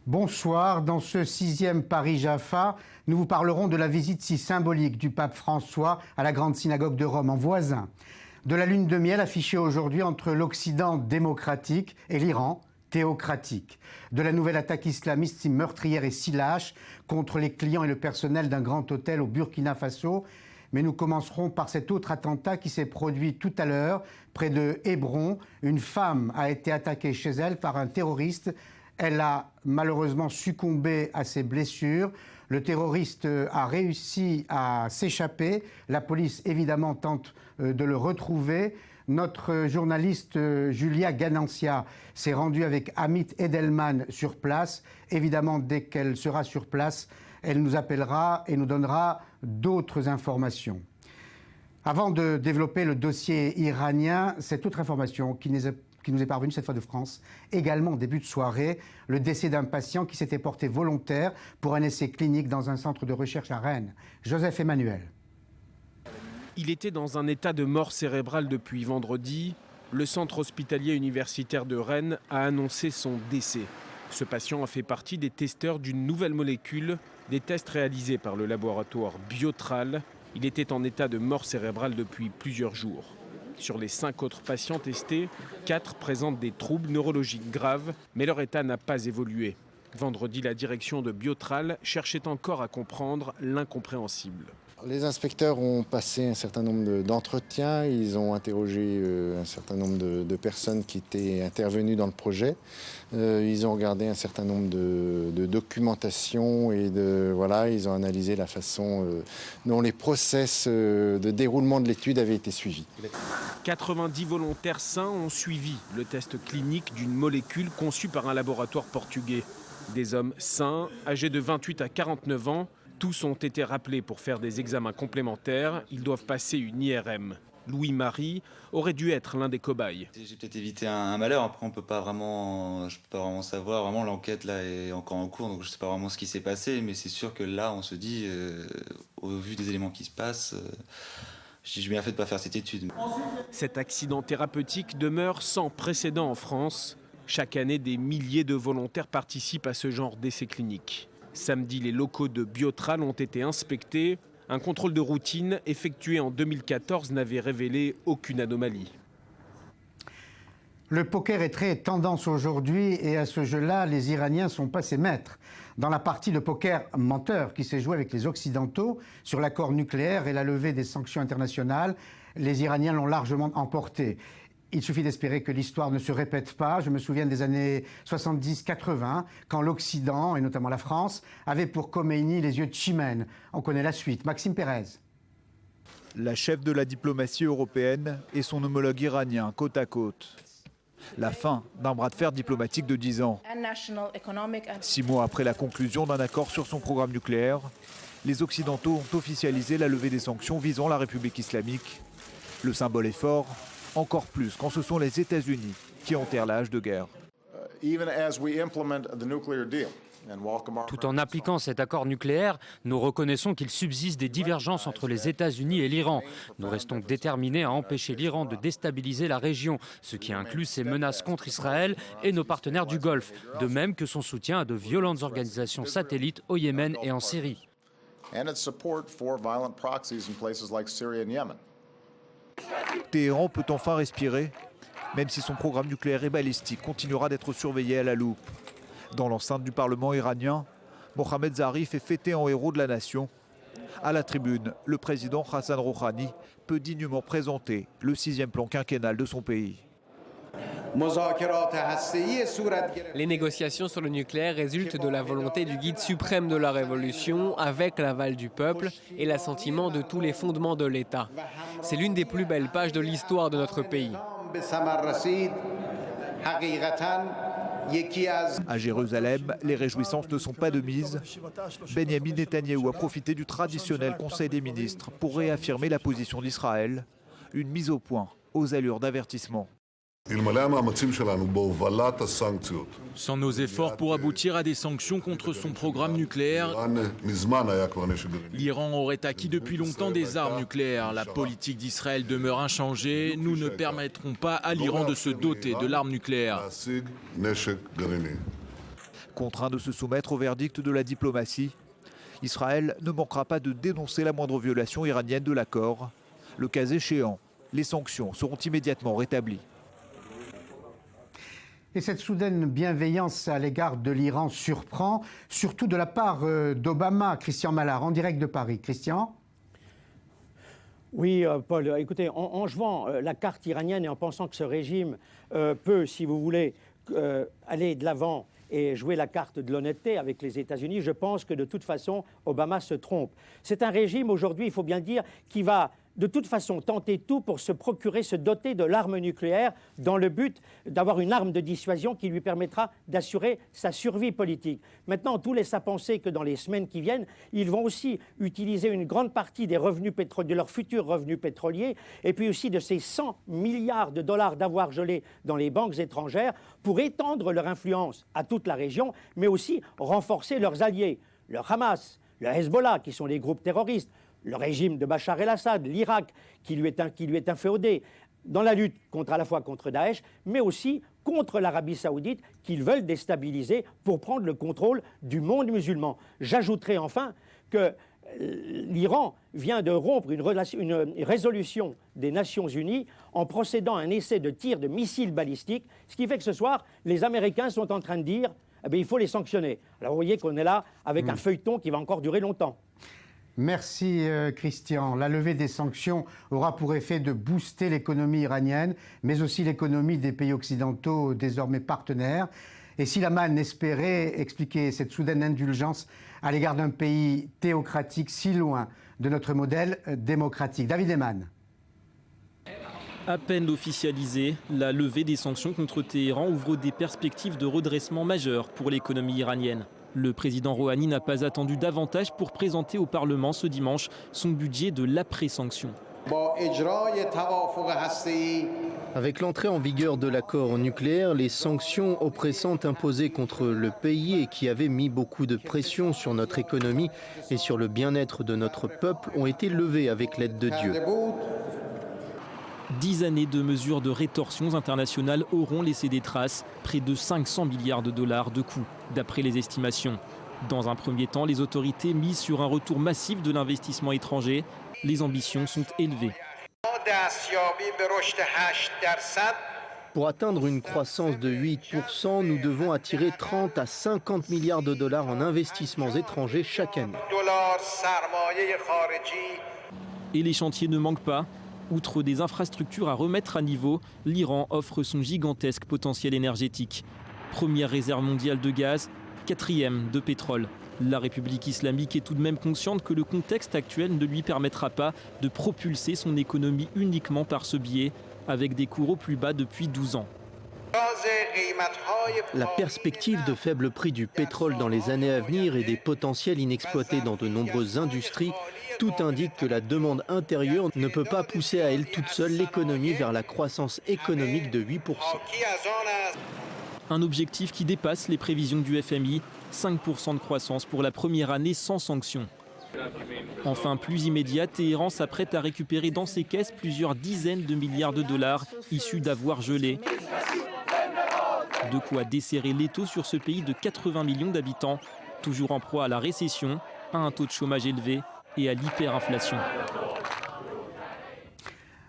Bonsoir, dans ce 6e Paris-Jaffa, nous vous parlerons de la visite si symbolique du pape François à la grande synagogue de Rome en voisin, de la lune de miel affichée aujourd'hui entre l'Occident démocratique et l'Iran théocratique, de la nouvelle attaque islamiste si meurtrière et si lâche contre les clients et le personnel d'un grand hôtel au Burkina Faso. Mais nous commencerons par cet autre attentat qui s'est produit tout à l'heure près de Hébron. Une femme a été attaquée chez elle par un terroriste. Elle a malheureusement succombé à ses blessures. Le terroriste a réussi à s'échapper. La police, évidemment, tente de le retrouver. Notre journaliste Julia Ganancia s'est rendue avec Amit Edelman sur place. Évidemment, dès qu'elle sera sur place, elle nous appellera et nous donnera d'autres informations. Avant de développer le dossier iranien, cette autre information qui nous est parvenue cette fois de France, également au début de soirée, le décès d'un patient qui s'était porté volontaire pour un essai clinique dans un centre de recherche à Rennes. Joseph Emmanuel. Il était dans un état de mort cérébrale depuis vendredi. Le centre hospitalier universitaire de Rennes a annoncé son décès. Ce patient a fait partie des testeurs d'une nouvelle molécule, des tests réalisés par le laboratoire Biotral. Il était en état de mort cérébrale depuis plusieurs jours. Sur les 5 autres patients testés, 4 présentent des troubles neurologiques graves, mais leur état n'a pas évolué. Vendredi, la direction de Biotral cherchait encore à comprendre l'incompréhensible. Les inspecteurs ont passé un certain nombre d'entretiens, ils ont interrogé un certain nombre de personnes qui étaient intervenues dans le projet. Ils ont regardé un certain nombre de documentation et ils ont analysé la façon dont les process de déroulement de l'étude avaient été suivis. 90 volontaires sains ont suivi le test clinique d'une molécule conçue par un laboratoire portugais. Des hommes sains, âgés de 28 à 49 ans, tous ont été rappelés pour faire des examens complémentaires. Ils doivent passer une IRM. Louis-Marie aurait dû être l'un des cobayes. J'ai peut-être évité un malheur. Après, je peux pas vraiment savoir. Vraiment, l'enquête là est encore en cours, donc je sais pas vraiment ce qui s'est passé. Mais c'est sûr que là, on se dit, au vu des éléments qui se passent, j'ai bien fait de pas faire cette étude. Cet accident thérapeutique demeure sans précédent en France. Chaque année, des milliers de volontaires participent à ce genre d'essais cliniques. Samedi, les locaux de Biotral ont été inspectés. Un contrôle de routine effectué en 2014 n'avait révélé aucune anomalie. Le poker est très tendance aujourd'hui et à ce jeu-là, les Iraniens sont passés maîtres. Dans la partie de poker menteur qui s'est jouée avec les Occidentaux sur l'accord nucléaire et la levée des sanctions internationales, les Iraniens l'ont largement emporté. Il suffit d'espérer que l'histoire ne se répète pas. Je me souviens des années 70-80, quand l'Occident, et notamment la France, avait pour Khomeini les yeux de Chimène. On connaît la suite. Maxime Pérez. La chef de la diplomatie européenne et son homologue iranien côte à côte. La fin d'un bras de fer diplomatique de 10 ans. 6 mois après la conclusion d'un accord sur son programme nucléaire, les Occidentaux ont officialisé la levée des sanctions visant la République islamique. Le symbole est fort, encore plus quand ce sont les États-Unis qui enterrent l'âge de guerre. Tout en appliquant cet accord nucléaire, nous reconnaissons qu'il subsiste des divergences entre les États-Unis et l'Iran. Nous restons déterminés à empêcher l'Iran de déstabiliser la région, ce qui inclut ses menaces contre Israël et nos partenaires du Golfe, de même que son soutien à de violentes organisations satellites au Yémen et en Syrie. Téhéran peut enfin respirer, même si son programme nucléaire et balistique continuera d'être surveillé à la loupe. Dans l'enceinte du Parlement iranien, Mohamed Zarif est fêté en héros de la nation. À la tribune, le président Hassan Rouhani peut dignement présenter le 6e plan quinquennal de son pays. Les négociations sur le nucléaire résultent de la volonté du guide suprême de la révolution, avec l'aval du peuple et l'assentiment de tous les fondements de l'État. C'est l'une des plus belles pages de l'histoire de notre pays. À Jérusalem, les réjouissances ne sont pas de mise. Benyamin Netanyahou a profité du traditionnel Conseil des ministres pour réaffirmer la position d'Israël, une mise au point aux allures d'avertissement. Sans nos efforts pour aboutir à des sanctions contre son programme nucléaire, l'Iran aurait acquis depuis longtemps des armes nucléaires. La politique d'Israël demeure inchangée. Nous ne permettrons pas à l'Iran de se doter de l'arme nucléaire. Contraint de se soumettre au verdict de la diplomatie, Israël ne manquera pas de dénoncer la moindre violation iranienne de l'accord. Le cas échéant, les sanctions seront immédiatement rétablies. Et cette soudaine bienveillance à l'égard de l'Iran surprend, surtout de la part d'Obama. Christian Mallard, en direct de Paris. Christian ? Oui, Paul, écoutez, en jouant la carte iranienne et en pensant que ce régime peut, si vous voulez, aller de l'avant et jouer la carte de l'honnêteté avec les États-Unis, je pense que de toute façon, Obama se trompe. C'est un régime aujourd'hui, il faut bien le dire, qui va de toute façon tenter tout pour se procurer, se doter de l'arme nucléaire dans le but d'avoir une arme de dissuasion qui lui permettra d'assurer sa survie politique. Maintenant, tout laisse à penser que dans les semaines qui viennent, ils vont aussi utiliser une grande partie des revenus de leurs futurs revenus pétroliers et puis aussi de ces 100 milliards de dollars d'avoirs gelés dans les banques étrangères pour étendre leur influence à toute la région, mais aussi renforcer leurs alliés, le Hamas, le Hezbollah, qui sont les groupes terroristes, le régime de Bachar el-Assad, l'Irak, qui lui est inféodé, dans la lutte à la fois contre Daesh, mais aussi contre l'Arabie saoudite, qu'ils veulent déstabiliser pour prendre le contrôle du monde musulman. J'ajouterai enfin que l'Iran vient de rompre une résolution des Nations Unies en procédant à un essai de tir de missiles balistiques, ce qui fait que ce soir, les Américains sont en train de dire il faut les sanctionner. Alors vous voyez qu'on est là avec un feuilleton qui va encore durer longtemps. Merci Christian. La levée des sanctions aura pour effet de booster l'économie iranienne, mais aussi l'économie des pays occidentaux désormais partenaires. Et si Laman espérait expliquer cette soudaine indulgence à l'égard d'un pays théocratique si loin de notre modèle démocratique. David Eman. À peine officialisée, la levée des sanctions contre Téhéran ouvre des perspectives de redressement majeures pour l'économie iranienne. Le président Rouhani n'a pas attendu davantage pour présenter au Parlement ce dimanche son budget de l'après-sanction. Avec l'entrée en vigueur de l'accord nucléaire, les sanctions oppressantes imposées contre le pays et qui avaient mis beaucoup de pression sur notre économie et sur le bien-être de notre peuple ont été levées avec l'aide de Dieu. 10 années de mesures de rétorsions internationales auront laissé des traces, près de 500 milliards de dollars de coûts, d'après les estimations. Dans un premier temps, les autorités misent sur un retour massif de l'investissement étranger. Les ambitions sont élevées. Pour atteindre une croissance de 8%, nous devons attirer 30 à 50 milliards de dollars en investissements étrangers chaque année. Et les chantiers ne manquent pas. Outre des infrastructures à remettre à niveau, l'Iran offre son gigantesque potentiel énergétique. Première réserve mondiale de gaz, 4e de pétrole. La République islamique est tout de même consciente que le contexte actuel ne lui permettra pas de propulser son économie uniquement par ce biais, avec des cours au plus bas depuis 12 ans. La perspective de faible prix du pétrole dans les années à venir et des potentiels inexploités dans de nombreuses industries, tout indique que la demande intérieure ne peut pas pousser à elle toute seule l'économie vers la croissance économique de 8%. Un objectif qui dépasse les prévisions du FMI, 5% de croissance pour la première année sans sanctions. Enfin, plus immédiat, Téhéran s'apprête à récupérer dans ses caisses plusieurs dizaines de milliards de dollars issus d'avoirs gelés. De quoi desserrer l'étau sur ce pays de 80 millions d'habitants, toujours en proie à la récession, à un taux de chômage élevé et à l'hyperinflation.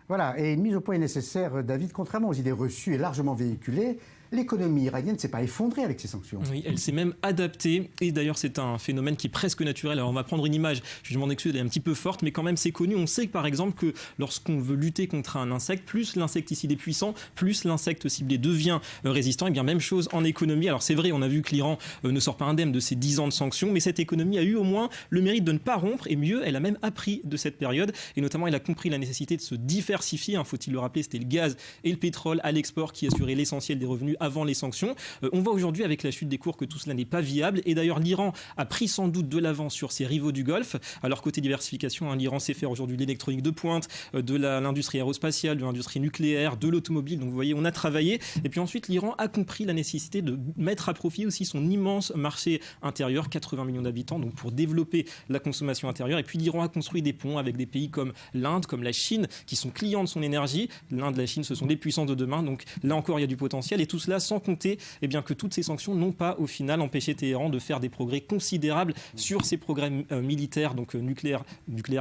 Voilà, et une mise au point est nécessaire, David. Contrairement aux idées reçues et largement véhiculées, l'économie iranienne ne s'est pas effondrée avec ces sanctions. Oui, elle s'est même adaptée. Et d'ailleurs, c'est un phénomène qui est presque naturel. Alors, on va prendre une image, je m'en excuse, elle est un petit peu forte, mais quand même, c'est connu. On sait par exemple que lorsqu'on veut lutter contre un insecte, plus l'insecticide est puissant, plus l'insecte ciblé devient résistant. Et bien, même chose en économie. Alors, c'est vrai, on a vu que l'Iran ne sort pas indemne de ces 10 ans de sanctions, mais cette économie a eu au moins le mérite de ne pas rompre. Et mieux, elle a même appris de cette période. Et notamment, elle a compris la nécessité de se diversifier. Faut-il le rappeler, c'était le gaz et le pétrole à l'export qui assuraient l'essentiel des revenus avant les sanctions. On voit aujourd'hui avec la chute des cours que tout cela n'est pas viable et d'ailleurs l'Iran a pris sans doute de l'avance sur ses rivaux du Golfe. Alors côté diversification, l'Iran sait faire aujourd'hui de l'électronique de pointe, de l'industrie aérospatiale, de l'industrie nucléaire, de l'automobile. Donc vous voyez, on a travaillé et puis ensuite l'Iran a compris la nécessité de mettre à profit aussi son immense marché intérieur, 80 millions d'habitants, donc pour développer la consommation intérieure. Et puis l'Iran a construit des ponts avec des pays comme l'Inde, comme la Chine, qui sont clients de son énergie. L'Inde, la Chine, ce sont les puissances de demain. Donc là encore, il y a du potentiel et tout cela cela sans compter que toutes ces sanctions n'ont pas au final empêché Téhéran de faire des progrès considérables sur ses programmes militaires, donc nucléaire,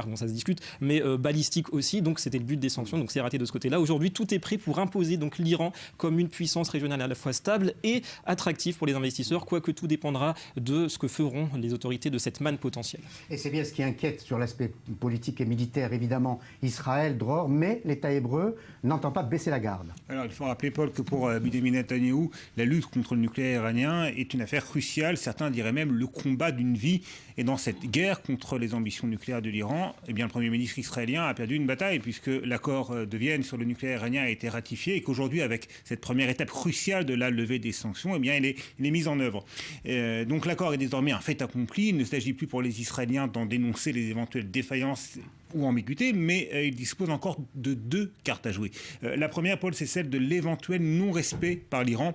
bon, ça se discute, mais balistique aussi. Donc c'était le but des sanctions, donc c'est raté de ce côté-là. Aujourd'hui, tout est prêt pour imposer donc l'Iran comme une puissance régionale à la fois stable et attractive pour les investisseurs, quoique tout dépendra de ce que feront les autorités de cette manne potentielle. Et c'est bien ce qui inquiète sur l'aspect politique et militaire, évidemment, Israël, Dror, mais l'État hébreu n'entend pas baisser la garde. Alors il faut rappeler, Paul, que pour Benjamin Netanyahou, la lutte contre le nucléaire iranien est une affaire cruciale, certains diraient même le combat d'une vie. Et dans cette guerre contre les ambitions nucléaires de l'Iran, le Premier ministre israélien a perdu une bataille puisque l'accord de Vienne sur le nucléaire iranien a été ratifié et qu'aujourd'hui, avec cette première étape cruciale de la levée des sanctions, il est mis en œuvre. Donc l'accord est désormais un fait accompli. Il ne s'agit plus pour les Israéliens d'en dénoncer les éventuelles défaillances ou ambiguïté, mais il dispose encore de 2 cartes à jouer. La première, Paul, c'est celle de l'éventuel non-respect par l'Iran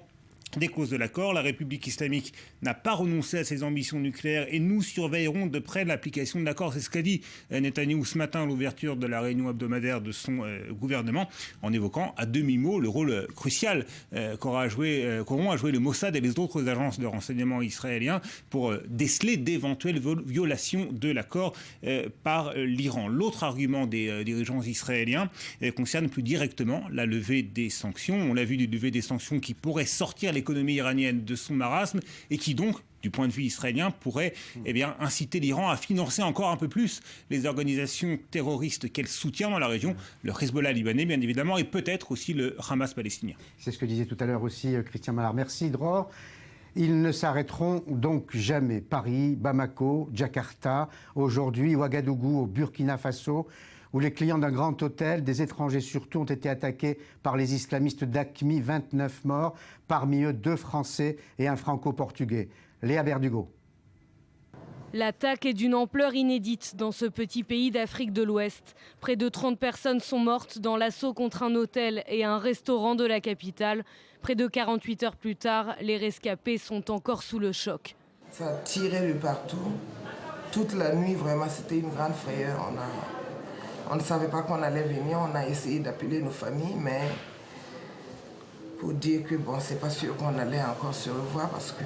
des clauses de l'accord. La République islamique n'a pas renoncé à ses ambitions nucléaires et nous surveillerons de près l'application de l'accord. C'est ce qu'a dit Netanyahou ce matin à l'ouverture de la réunion hebdomadaire de son gouvernement, en évoquant à demi-mot le rôle crucial qu'auront à jouer le Mossad et les autres agences de renseignement israéliens pour déceler d'éventuelles violations de l'accord par l'Iran. L'autre argument des dirigeants israéliens concerne plus directement la levée des sanctions. On l'a vu, des levées des sanctions qui pourraient sortir l'économie iranienne de son marasme et qui donc, du point de vue israélien, pourrait inciter l'Iran à financer encore un peu plus les organisations terroristes qu'elle soutient dans la région, le Hezbollah libanais bien évidemment et peut-être aussi le Hamas palestinien. C'est ce que disait tout à l'heure aussi Christian Mallard. Merci Dror. Ils ne s'arrêteront donc jamais. Paris, Bamako, Jakarta, aujourd'hui Ouagadougou au Burkina Faso, où les clients d'un grand hôtel, des étrangers surtout, ont été attaqués par les islamistes d'AQMI, 29 morts, parmi eux 2 Français et un Franco-Portugais. Léa Berdugo. L'attaque est d'une ampleur inédite dans ce petit pays d'Afrique de l'Ouest. Près de 30 personnes sont mortes dans l'assaut contre un hôtel et un restaurant de la capitale. Près de 48 heures plus tard, les rescapés sont encore sous le choc. Ça tirait de partout. Toute la nuit, vraiment, c'était une grande frayeur. On ne savait pas qu'on allait venir. On a essayé d'appeler nos familles, mais pour dire que bon, c'est pas sûr qu'on allait encore se revoir parce que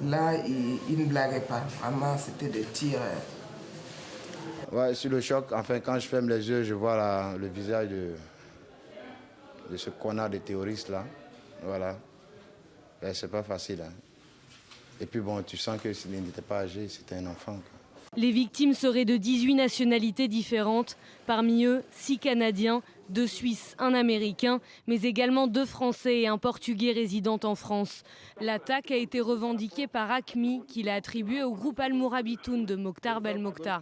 là, ils ne blaguaient pas. Vraiment, c'était des tirs. Ouais, sur le choc, enfin, quand je ferme les yeux, je vois le visage de ce connard de terroriste là. Voilà. Ben, c'est pas facile. Hein. Et puis bon, tu sens qu'il n'était pas âgé, c'était un enfant. Quoi. Les victimes seraient de 18 nationalités différentes, parmi eux 6 Canadiens, 2 Suisses, 1 Américain, mais également 2 Français et un Portugais résidant en France. L'attaque a été revendiquée par AQMI, qui l'a attribuée au groupe Al-Mourabitoun de Mokhtar Belmokhtar.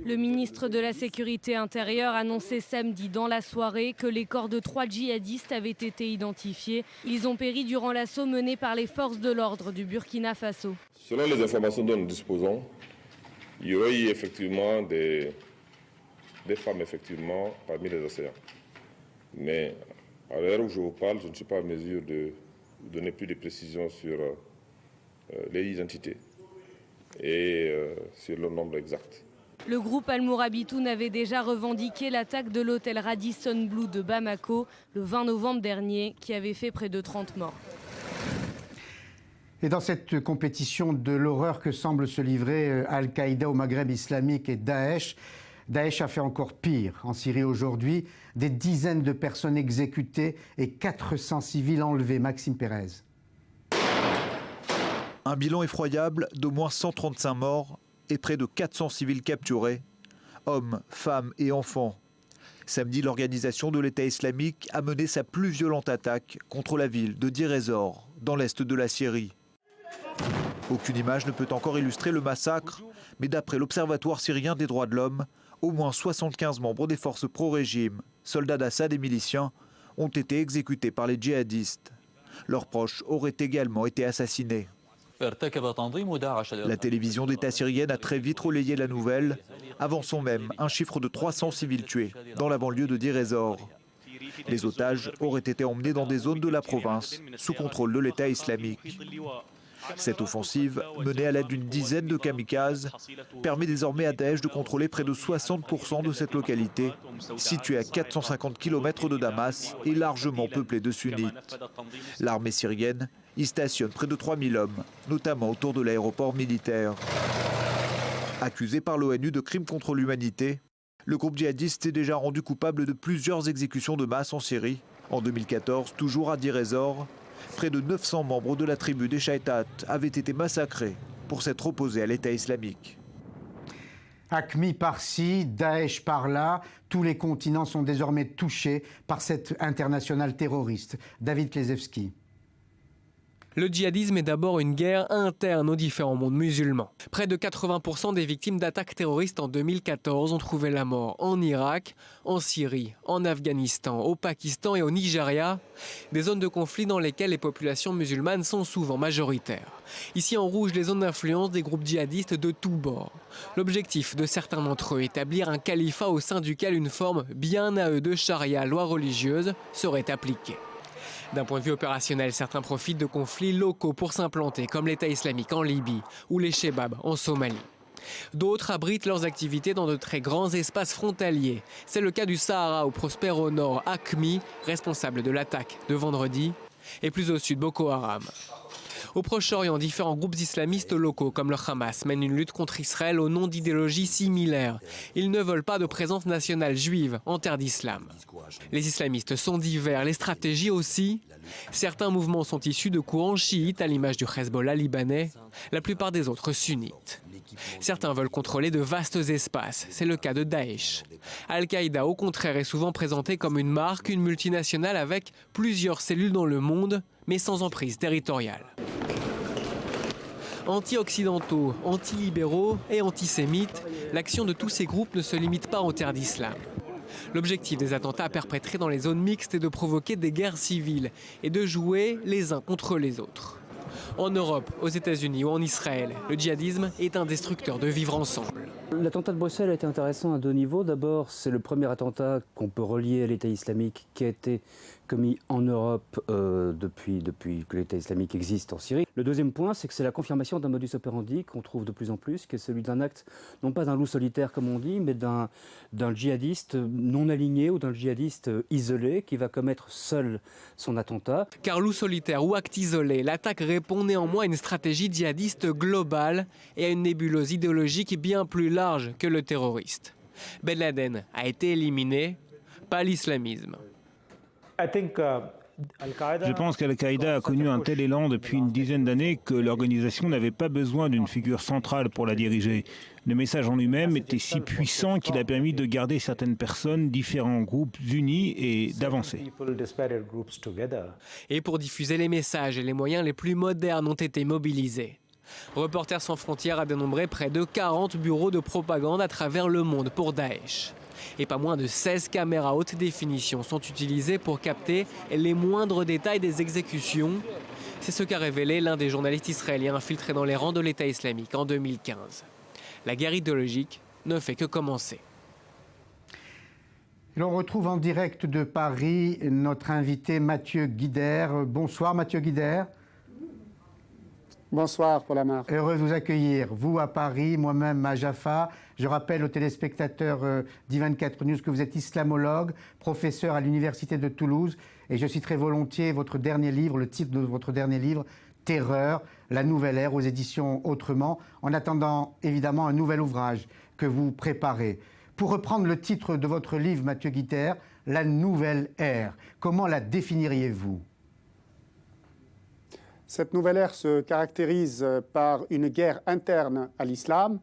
Le ministre de la Sécurité intérieure annonçait samedi dans la soirée que les corps de 3 djihadistes avaient été identifiés. Ils ont péri durant l'assaut mené par les forces de l'ordre du Burkina Faso. Selon les informations dont nous disposons, il y aurait eu effectivement des femmes parmi les assaillants. Mais à l'heure où je vous parle, je ne suis pas en mesure de donner plus de précisions sur les identités et sur le nombre exact. Le groupe Al-Mourabitoun avait déjà revendiqué l'attaque de l'hôtel Radisson Blu de Bamako le 20 novembre dernier, qui avait fait près de 30 morts. Et dans cette compétition de l'horreur que semble se livrer Al-Qaïda au Maghreb islamique et Daesh a fait encore pire. En Syrie aujourd'hui, des dizaines de personnes exécutées et 400 civils enlevés. Maxime Pérez. Un bilan effroyable d'au moins 135 morts et près de 400 civils capturés, hommes, femmes et enfants. Samedi, l'organisation de l'État islamique a mené sa plus violente attaque contre la ville de Deir ez-Zor, dans l'est de la Syrie. Aucune image ne peut encore illustrer le massacre, mais d'après l'Observatoire syrien des droits de l'homme, au moins 75 membres des forces pro-régime, soldats d'Assad et miliciens, ont été exécutés par les djihadistes. Leurs proches auraient également été assassinés. La télévision d'État syrienne a très vite relayé la nouvelle, avançant même un chiffre de 300 civils tués dans la banlieue de Deir ez-Zor. Les otages auraient été emmenés dans des zones de la province sous contrôle de l'État islamique. Cette offensive, menée à l'aide d'une dizaine de kamikazes, permet désormais à Daesh de contrôler près de 60% de cette localité, située à 450 km de Damas et largement peuplée de sunnites. L'armée syrienne y stationne près de 3000 hommes, notamment autour de l'aéroport militaire. Accusé par l'ONU de crimes contre l'humanité, le groupe djihadiste s'est déjà rendu coupable de plusieurs exécutions de masse en Syrie. En 2014, toujours à Deir ez-Zor, près de 900 membres de la tribu des Shaïtat avaient été massacrés pour s'être opposés à l'État islamique. AQMI par-ci, Daesh par-là, tous les continents sont désormais touchés par cette internationale terroriste. David Klezewski. Le djihadisme est d'abord une guerre interne aux différents mondes musulmans. Près de 80% des victimes d'attaques terroristes en 2014 ont trouvé la mort en Irak, en Syrie, en Afghanistan, au Pakistan et au Nigeria, des zones de conflit dans lesquelles les populations musulmanes sont souvent majoritaires. Ici en rouge, les zones d'influence des groupes djihadistes de tous bords. L'objectif de certains d'entre eux, établir un califat au sein duquel une forme bien à eux de charia, loi religieuse, serait appliquée. D'un point de vue opérationnel, certains profitent de conflits locaux pour s'implanter, comme l'État islamique en Libye ou les Chebabs en Somalie. D'autres abritent leurs activités dans de très grands espaces frontaliers. C'est le cas du Sahara où prospère au nord AQMI, responsable de l'attaque de vendredi, et plus au sud Boko Haram. Au Proche-Orient, différents groupes islamistes locaux comme le Hamas mènent une lutte contre Israël au nom d'idéologies similaires. Ils ne veulent pas de présence nationale juive en terre d'islam. Les islamistes sont divers, les stratégies aussi. Certains mouvements sont issus de courants chiites à l'image du Hezbollah libanais, la plupart des autres sunnites. Certains veulent contrôler de vastes espaces, c'est le cas de Daesh. Al-Qaïda, au contraire, est souvent présenté comme une marque, une multinationale avec plusieurs cellules dans le monde, mais sans emprise territoriale. Anti-occidentaux, anti-libéraux et antisémites, l'action de tous ces groupes ne se limite pas aux terres d'islam. L'objectif des attentats perpétrés dans les zones mixtes est de provoquer des guerres civiles et de jouer les uns contre les autres. En Europe, aux États-Unis ou en Israël, le djihadisme est un destructeur de vivre ensemble. L'attentat de Bruxelles a été intéressant à deux niveaux. D'abord, c'est le premier attentat qu'on peut relier à l'État islamique qui a été commis en Europe depuis que l'État islamique existe en Syrie. Le deuxième point, c'est que c'est la confirmation d'un modus operandi qu'on trouve de plus en plus, qui est celui d'un acte, non pas d'un loup solitaire comme on dit, mais d'un djihadiste non aligné ou d'un djihadiste isolé qui va commettre seul son attentat. Car loup solitaire ou acte isolé, l'attaque répond néanmoins à une stratégie djihadiste globale et à une nébuleuse idéologique bien plus large que le terroriste. Ben Laden a été éliminé, pas l'islamisme. Je pense qu'Al-Qaïda a connu un tel élan depuis une dizaine d'années que l'organisation n'avait pas besoin d'une figure centrale pour la diriger. Le message en lui-même était si puissant qu'il a permis de garder certaines personnes, différents groupes unis et d'avancer. Et pour diffuser les messages, les moyens les plus modernes ont été mobilisés. Reporters sans frontières a dénombré près de 40 bureaux de propagande à travers le monde pour Daesh. Et pas moins de 16 caméras haute définition sont utilisées pour capter les moindres détails des exécutions. C'est ce qu'a révélé l'un des journalistes israéliens infiltrés dans les rangs de l'État islamique en 2015. La guerre idéologique ne fait que commencer. L'on retrouve en direct de Paris notre invité Mathieu Guider. Bonsoir Mathieu Guider. Bonsoir Paul Amar. Heureux de vous accueillir, vous à Paris, moi-même à Jaffa. Je rappelle aux téléspectateurs d'I24 News que vous êtes islamologue, professeur à l'Université de Toulouse. Et je citerai volontiers votre dernier livre, le titre de votre dernier livre, Terreur, la nouvelle ère aux éditions Autrement, en attendant évidemment un nouvel ouvrage que vous préparez. Pour reprendre le titre de votre livre, Mathieu Guider, La nouvelle ère, comment la définiriez-vous ? Cette nouvelle ère se caractérise par une guerre interne à l'islam,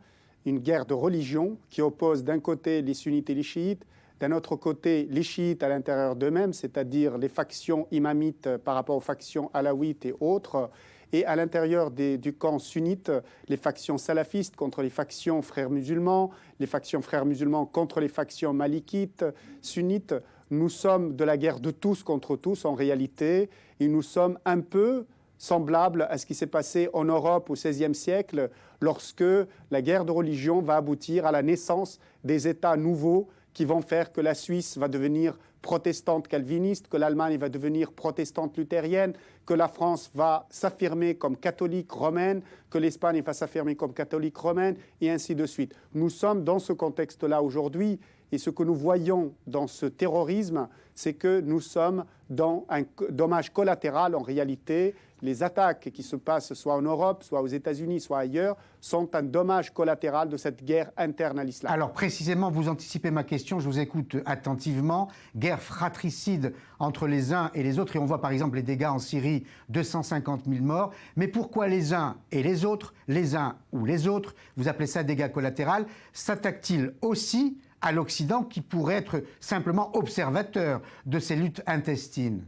une guerre de religion qui oppose d'un côté les sunnites et les chiites, d'un autre côté les chiites à l'intérieur d'eux-mêmes, c'est-à-dire les factions imamites par rapport aux factions alaouites et autres, et à l'intérieur du camp sunnite, les factions salafistes contre les factions frères musulmans, les factions frères musulmans contre les factions malikites, sunnites. Nous sommes de la guerre de tous contre tous en réalité, et nous sommes un peu semblable à ce qui s'est passé en Europe au XVIe siècle, lorsque la guerre de religion va aboutir à la naissance des États nouveaux qui vont faire que la Suisse va devenir protestante calviniste, que l'Allemagne va devenir protestante luthérienne, que la France va s'affirmer comme catholique romaine, que l'Espagne va s'affirmer comme catholique romaine, et ainsi de suite. Nous sommes dans ce contexte-là aujourd'hui, et ce que nous voyons dans ce terrorisme, c'est que nous sommes dans un dommage collatéral. En réalité, les attaques qui se passent soit en Europe, soit aux États-Unis, soit ailleurs, sont un dommage collatéral de cette guerre interne à l'islam. Alors précisément, vous anticipez ma question, je vous écoute attentivement. Guerre fratricide entre les uns et les autres, et on voit par exemple les dégâts en Syrie, 250 000 morts. Mais pourquoi les uns et les autres, les uns ou les autres, vous appelez ça dégâts collatéraux, s'attaquent-ils aussi à l'Occident qui pourrait être simplement observateur de ces luttes intestines?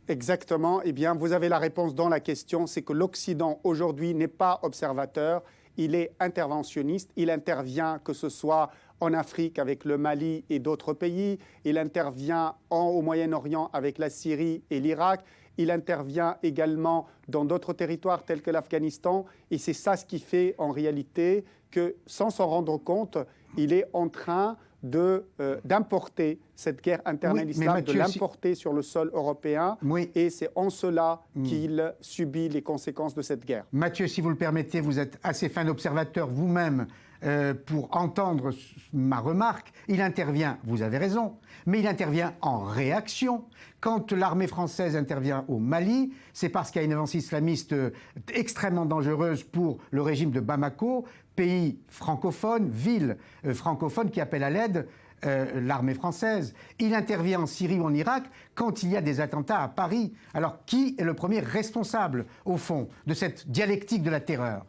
Exactement. Eh bien, vous avez la réponse dans la question, c'est que l'Occident aujourd'hui n'est pas observateur, il est interventionniste, il intervient que ce soit en Afrique avec le Mali et d'autres pays, il intervient au Moyen-Orient avec la Syrie et l'Irak, il intervient également dans d'autres territoires tels que l'Afghanistan, et c'est ça ce qui fait en réalité que, sans s'en rendre compte, il est en train d'importer cette guerre interne à l'islam, de l'importer sur le sol européen, et c'est en cela qu'il subit les conséquences de cette guerre. Mathieu, si vous le permettez, vous êtes assez fin observateur vous-même pour entendre ma remarque. Il intervient, vous avez raison, mais il intervient en réaction. Quand l'armée française intervient au Mali, c'est parce qu'il y a une avance islamiste extrêmement dangereuse pour le régime de Bamako, pays francophone, ville francophone qui appelle à l'aide l'armée française. Il intervient en Syrie ou en Irak quand il y a des attentats à Paris. Alors qui est le premier responsable, au fond, de cette dialectique de la terreur ?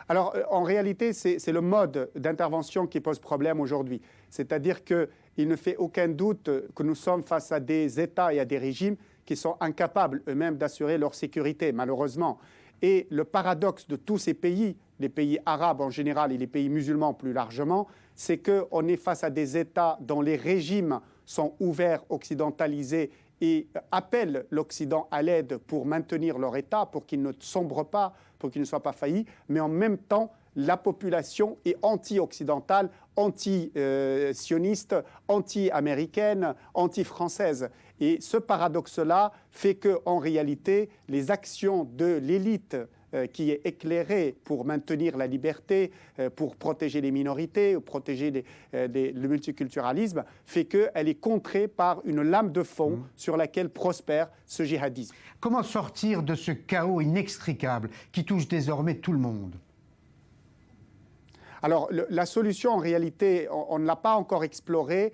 Alors, en réalité, c'est le mode d'intervention qui pose problème aujourd'hui. C'est-à-dire qu'il ne fait aucun doute que nous sommes face à des États et à des régimes qui sont incapables eux-mêmes d'assurer leur sécurité, malheureusement. Et le paradoxe de tous ces pays, les pays arabes en général et les pays musulmans plus largement, c'est qu'on est face à des États dont les régimes sont ouverts, occidentalisés et appellent l'Occident à l'aide pour maintenir leur État, pour qu'il ne sombre pas, pour qu'il ne soit pas failli, mais en même temps, la population est anti-occidentale, anti-sioniste, anti-américaine, anti-française. Et ce paradoxe-là fait qu'en réalité, les actions de l'élite qui est éclairée pour maintenir la liberté, pour protéger les minorités, pour protéger le multiculturalisme, fait qu'elle est contrée par une lame de fond sur laquelle prospère ce djihadisme. Comment sortir de ce chaos inextricable qui touche désormais tout le monde ? Alors, la solution, en réalité, on ne l'a pas encore explorée,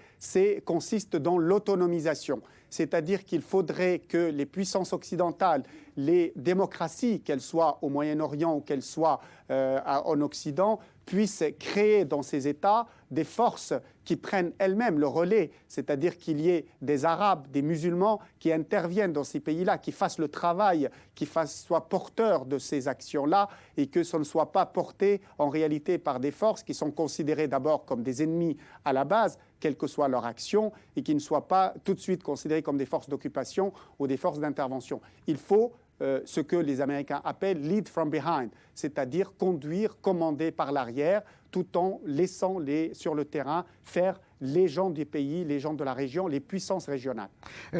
consiste dans l'autonomisation. C'est-à-dire qu'il faudrait que les puissances occidentales, les démocraties, qu'elles soient au Moyen-Orient ou qu'elles soient en Occident, puissent créer dans ces États des forces qui prennent elles-mêmes le relais, c'est-à-dire qu'il y ait des Arabes, des musulmans qui interviennent dans ces pays-là, qui fassent le travail, qui soient porteurs de ces actions-là et que ce ne soit pas porté en réalité par des forces qui sont considérées d'abord comme des ennemis à la base, quelle que soit leur action, et qui ne soient pas tout de suite considérées comme des forces d'occupation ou des forces d'intervention. Il faut ce que les Américains appellent « lead from behind », c'est-à-dire conduire, commander par l'arrière, tout en laissant sur le terrain faire les gens du pays, les gens de la région, les puissances régionales.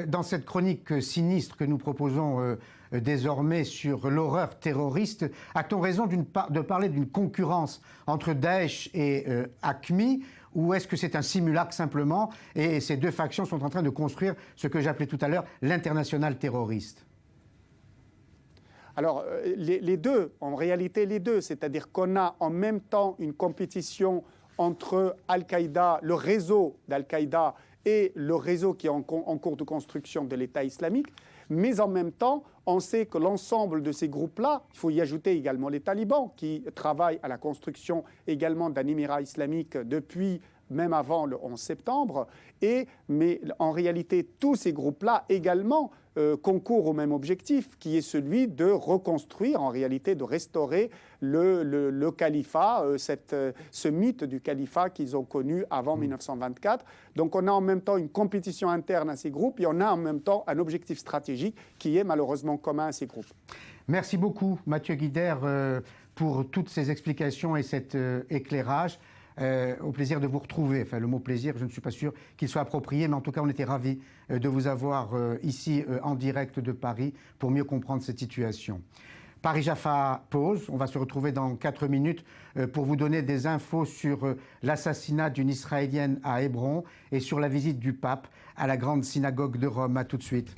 Dans cette chronique sinistre que nous proposons désormais sur l'horreur terroriste, a-t-on raison de parler d'une concurrence entre Daesh et AQMI, ou est-ce que c'est un simulacre simplement et ces deux factions sont en train de construire ce que j'appelais tout à l'heure l'international terroriste ? Alors, les deux, en réalité les deux, c'est-à-dire qu'on a en même temps une compétition entre Al-Qaïda, le réseau d'Al-Qaïda et le réseau qui est en cours de construction de l'État islamique, mais en même temps, on sait que l'ensemble de ces groupes-là, il faut y ajouter également les talibans qui travaillent à la construction également d'un émirat islamique depuis même avant le 11 septembre, mais en réalité tous ces groupes-là également concourent au même objectif, qui est celui de reconstruire, en réalité de restaurer le califat, ce mythe du califat qu'ils ont connu avant 1924. Donc on a en même temps une compétition interne à ces groupes et on a en même temps un objectif stratégique qui est malheureusement commun à ces groupes. Merci beaucoup Mathieu Guider pour toutes ces explications et cet éclairage. Au plaisir de vous retrouver. Enfin, le mot plaisir, je ne suis pas sûr qu'il soit approprié, mais en tout cas, on était ravis de vous avoir ici en direct de Paris pour mieux comprendre cette situation. Paris-Jaffa pause. On va se retrouver dans 4 minutes pour vous donner des infos sur l'assassinat d'une Israélienne à Hébron et sur la visite du pape à la grande synagogue de Rome. À tout de suite.